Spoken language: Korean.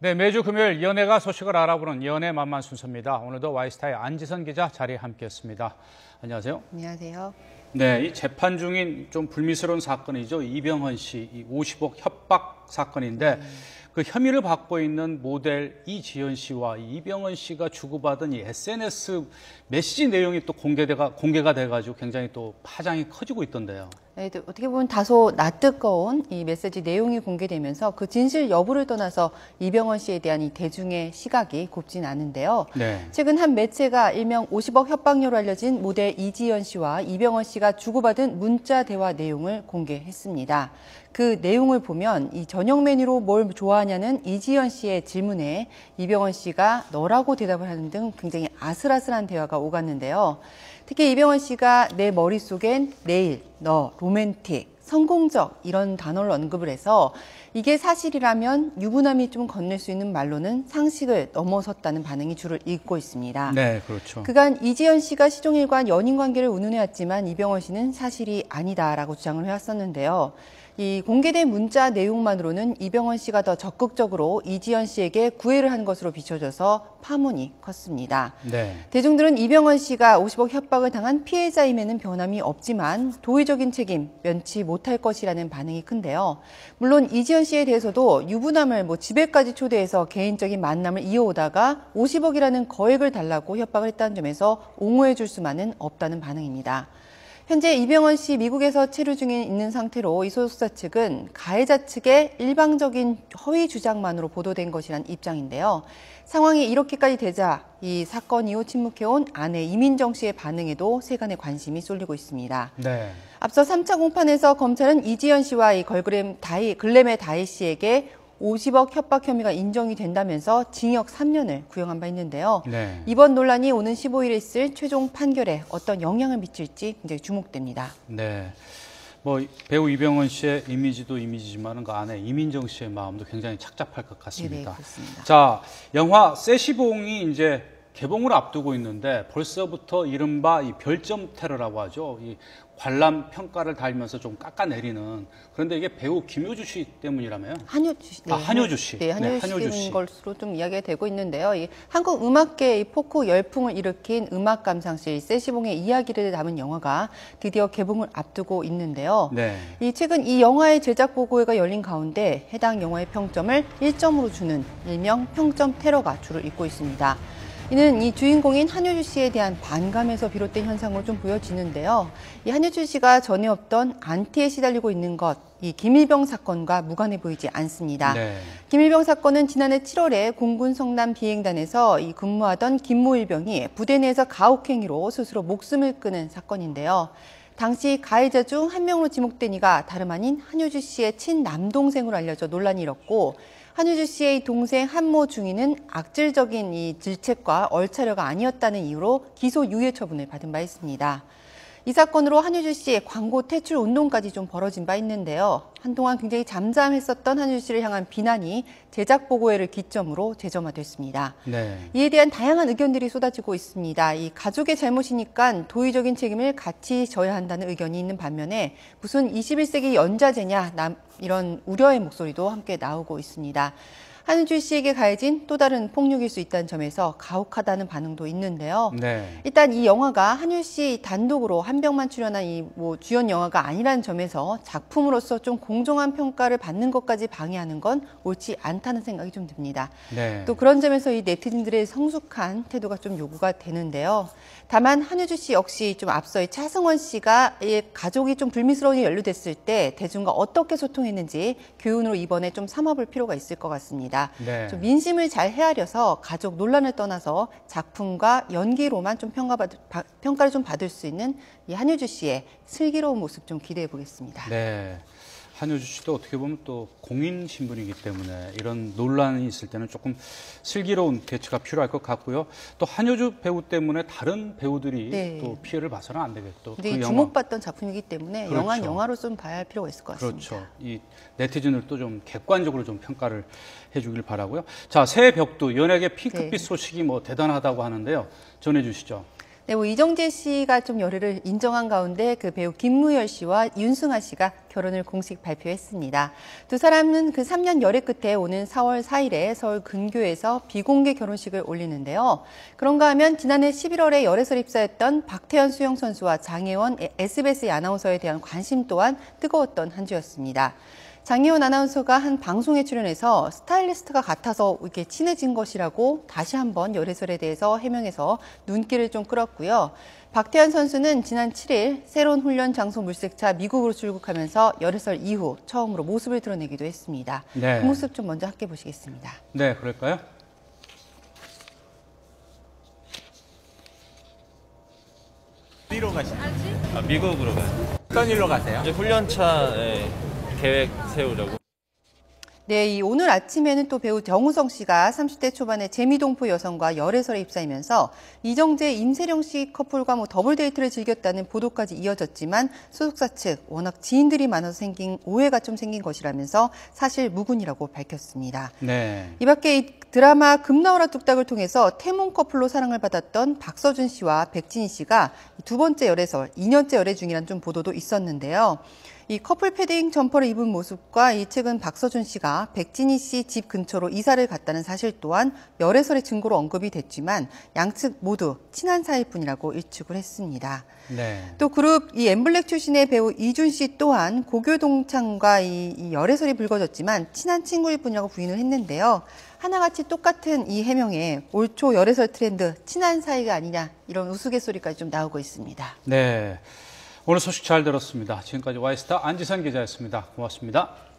네, 매주 금요일 연예가 소식을 알아보는 연예 만만 순서입니다. 오늘도 와이스타의 안지선 기자 자리에 함께했습니다. 안녕하세요. 안녕하세요. 네, 이 재판 중인 좀 불미스러운 사건이죠. 이병헌 씨 이 50억 협박 사건인데 그 혐의를 받고 있는 모델 이지연 씨와 이병헌 씨가 주고받은 이 SNS 메시지 내용이 또 공개가 돼가지고 굉장히 또 파장이 커지고 있던데요. 네, 어떻게 보면 다소 낯뜨거운 이 메시지 내용이 공개되면서 그 진실 여부를 떠나서 이병헌 씨에 대한 이 대중의 시각이 곱진 않은데요. 네. 최근 한 매체가 일명 50억 협박료로 알려진 모델 이지연 씨와 이병헌 씨가 주고받은 문자 대화 내용을 공개했습니다. 그 내용을 보면 이 저녁 메뉴로 뭘 좋아하냐는 이지연 씨의 질문에 이병헌 씨가 너라고 대답을 하는 등 굉장히 아슬아슬한 대화가 오갔는데요. 특히 이병헌 씨가 내 머릿속엔 내일, 너, 로맨틱, 성공적 이런 단어를 언급을 해서 이게 사실이라면 유부남이 좀 건넬 수 있는 말로는 상식을 넘어섰다는 반응이 줄을 잇고 있습니다. 네, 그렇죠. 그간 이지연 씨가 시종일관 연인 관계를 운운해왔지만 이병헌 씨는 사실이 아니다라고 주장을 해왔었는데요. 이 공개된 문자 내용만으로는 이병헌 씨가 더 적극적으로 이지연 씨에게 구애를 한 것으로 비춰져서 파문이 컸습니다. 네. 대중들은 이병헌 씨가 50억 협박을 당한 피해자임에는 변함이 없지만 도의적인 책임 면치 못할 것이라는 반응이 큰데요. 물론 이지연 씨에 대해서도 유부남을 집에까지 초대해서 개인적인 만남을 이어오다가 50억이라는 거액을 달라고 협박을 했다는 점에서 옹호해 줄 수만은 없다는 반응입니다. 현재 이병헌 씨 미국에서 체류 중에 있는 상태로 이 소속사 측은 가해자 측의 일방적인 허위 주장만으로 보도된 것이란 입장인데요. 상황이 이렇게까지 되자 이 사건 이후 침묵해온 아내 이민정 씨의 반응에도 세간의 관심이 쏠리고 있습니다. 네. 앞서 3차 공판에서 검찰은 이지연 씨와 이 글램의 다희 씨에게 50억 협박 혐의가 인정이 된다면서 징역 3년을 구형한 바 있는데요. 네. 이번 논란이 오는 15일에 있을 최종 판결에 어떤 영향을 미칠지 굉장히 주목됩니다. 네. 배우 이병헌 씨의 이미지도 이미지지만 그 안에 이민정 씨의 마음도 굉장히 착잡할 것 같습니다. 네, 그렇습니다. 자, 영화 세시봉이 이제 개봉을 앞두고 있는데 벌써부터 이른바 이 별점 테러라고 하죠. 이 관람 평가를 달면서 좀 깎아내리는, 그런데 이게 배우 김효주 씨 때문이라며요? 한효주 씨. 네, 한효주 씨. 네, 한효주 씨인 것으로 좀 이야기가 되고 있는데요. 이 한국 음악계의 포크 열풍을 일으킨 음악 감상실 세시봉의 이야기를 담은 영화가 드디어 개봉을 앞두고 있는데요. 네. 최근 이 영화의 제작 보고회가 열린 가운데 해당 영화의 평점을 1점으로 주는 일명 평점 테러가 줄을 잇고 있습니다. 이는 이 주인공인 한효주 씨에 대한 반감에서 비롯된 현상으로 좀 보여지는데요. 이 한효주 씨가 전에 없던 안티에 시달리고 있는 것, 이 김일병 사건과 무관해 보이지 않습니다. 네. 김일병 사건은 지난해 7월에 공군 성남 비행단에서 이 근무하던 김모 일병이 부대 내에서 가혹행위로 스스로 목숨을 끊은 사건인데요. 당시 가해자 중 한 명으로 지목된 이가 다름 아닌 한효주 씨의 친남동생으로 알려져 논란이 일었고, 한효주 씨의 동생 한모 중위는 악질적인 이 질책과 얼차려가 아니었다는 이유로 기소 유예 처분을 받은 바 있습니다. 이 사건으로 한효주 씨의 광고 퇴출 운동까지 좀 벌어진 바 있는데요. 한동안 굉장히 잠잠했었던 한효주 씨를 향한 비난이 제작 보고회를 기점으로 재점화됐습니다. 네. 이에 대한 다양한 의견들이 쏟아지고 있습니다. 이 가족의 잘못이니까 도의적인 책임을 같이 져야 한다는 의견이 있는 반면에 무슨 21세기 연좌제냐 이런 우려의 목소리도 함께 나오고 있습니다. 한효주 씨에게 가해진 또 다른 폭력일 수 있다는 점에서 가혹하다는 반응도 있는데요. 네. 일단 이 영화가 한효주 씨 단독으로 한 병만 출연한 이 주연 영화가 아니라는 점에서 작품으로서 좀 공정한 평가를 받는 것까지 방해하는 건 옳지 않다는 생각이 좀 듭니다. 네. 또 그런 점에서 이 네티즌들의 성숙한 태도가 좀 요구가 되는데요. 다만 한효주 씨 역시 좀 앞서 이 차승원 씨가 가족이 좀 불미스러운 연루됐을 때 대중과 어떻게 소통했는지 교훈으로 이번에 좀 삼아볼 필요가 있을 것 같습니다. 네. 좀 민심을 잘 헤아려서 가족 논란을 떠나서 작품과 연기로만 좀 평가를 좀 받을 수 있는 이 한효주 씨의 슬기로운 모습 좀 기대해 보겠습니다. 네. 한효주 씨도 어떻게 보면 또 공인 신분이기 때문에 이런 논란이 있을 때는 조금 슬기로운 대처가 필요할 것 같고요. 또 한효주 배우 때문에 다른 배우들이 네. 또 피해를 봐서는 안 되겠죠. 근데 주목받던 작품이기 때문에 그렇죠. 영화는 영화로 좀 봐야 할 필요가 있을 것 같습니다. 그렇죠. 이 네티즌들도 좀 객관적으로 좀 평가를 해주길 바라고요. 자, 새 벽두 연예계 핑크빛 네. 소식이 대단하다고 하는데요. 전해주시죠. 네, 뭐 이정재 씨가 좀 열애를 인정한 가운데 그 배우 김무열 씨와 윤승아 씨가 결혼을 공식 발표했습니다. 두 사람은 그 3년 열애 끝에 오는 4월 4일에 서울 근교에서 비공개 결혼식을 올리는데요. 그런가 하면 지난해 11월에 열애설 입사했던 박태현 수영선수와 장혜원 SBS 아나운서에 대한 관심 또한 뜨거웠던 한 주였습니다. 장혜원 아나운서가 한 방송에 출연해서 스타일리스트가 같아서 이렇게 친해진 것이라고 다시 한번 열애설에 대해서 해명해서 눈길을 좀 끌었고요. 박태환 선수는 지난 7일 새로운 훈련 장소 물색차 미국으로 출국하면서 열애설 이후 처음으로 모습을 드러내기도 했습니다. 네. 그 모습 좀 먼저 함께 보시겠습니다. 네, 그럴까요? 어디로 가시나요? 미국으로 가요. 어떤 일로 가세요? 이제 훈련차 계획 세우려고. 네, 오늘 아침에는 또 배우 정우성 씨가 30대 초반의 재미동포 여성과 열애설에 입사하면서 이정재, 임세령 씨 커플과 더블 데이트를 즐겼다는 보도까지 이어졌지만 소속사 측 워낙 지인들이 많아서 생긴 오해가 좀 생긴 것이라면서 사실 무근이라고 밝혔습니다. 네. 이 밖에 이 드라마 금나오라 뚝딱을 통해서 태몽 커플로 사랑을 받았던 박서준 씨와 백진희 씨가 두 번째 열애설, 2년째 열애 중이라는 좀 보도도 있었는데요. 이 커플 패딩 점퍼를 입은 모습과 이 최근 박서준 씨가 백진희 씨 집 근처로 이사를 갔다는 사실 또한 열애설의 증거로 언급이 됐지만 양측 모두 친한 사이일 뿐이라고 일축을 했습니다. 네. 또 그룹 이 엠블랙 출신의 배우 이준 씨 또한 고교 동창과 이 열애설이 불거졌지만 친한 친구일 뿐이라고 부인을 했는데요. 하나같이 똑같은 이 해명에 올 초 열애설 트렌드 친한 사이가 아니냐 이런 우스갯소리까지 좀 나오고 있습니다. 네. 오늘 소식 잘 들었습니다. 지금까지 와이스타 안지선 기자였습니다. 고맙습니다.